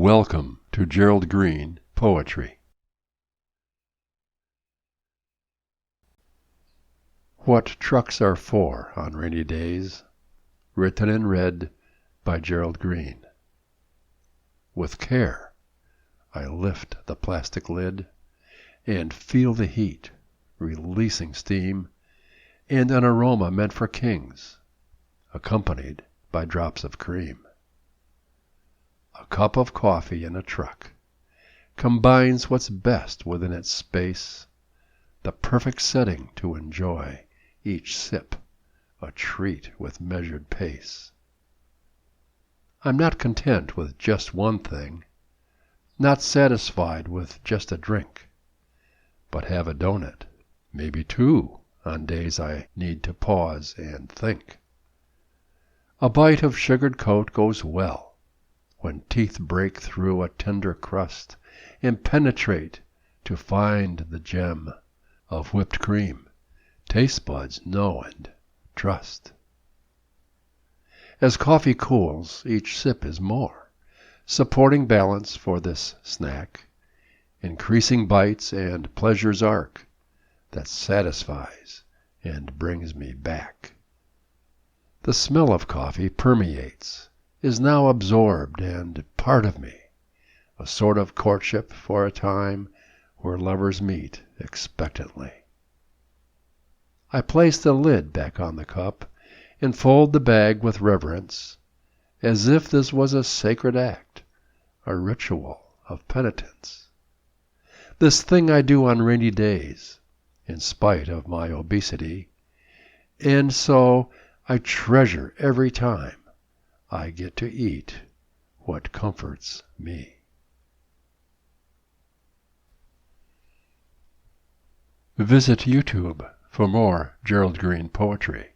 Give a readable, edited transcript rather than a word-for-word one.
Welcome to Gerald Green Poetry. What Trucks Are For on Rainy Days, written in red by Gerald Green. With care, I lift the plastic lid and feel the heat, releasing steam, and an aroma meant for kings, accompanied by drops of cream. A cup of coffee in a truck combines what's best within its space, the perfect setting to enjoy each sip, a treat with measured pace. I'm not content with just one thing, not satisfied with just a drink, but have a donut, maybe two, on days I need to pause and think. A bite of sugared coat goes well when teeth break through a tender crust and penetrate to find the gem of whipped cream taste buds know and trust. As coffee cools, each sip is more, supporting balance for this snack, increasing bites and pleasure's arc that satisfies and brings me back. The smell of coffee permeates, is now absorbed and part of me, a sort of courtship for a time where lovers meet expectantly. I place the lid back on the cup and fold the bag with reverence, as if this was a sacred act, a ritual of penitence. This thing I do on rainy days, in spite of my obesity, and so I treasure every time I get to eat what comforts me. Visit YouTube for more Gerald Green poetry.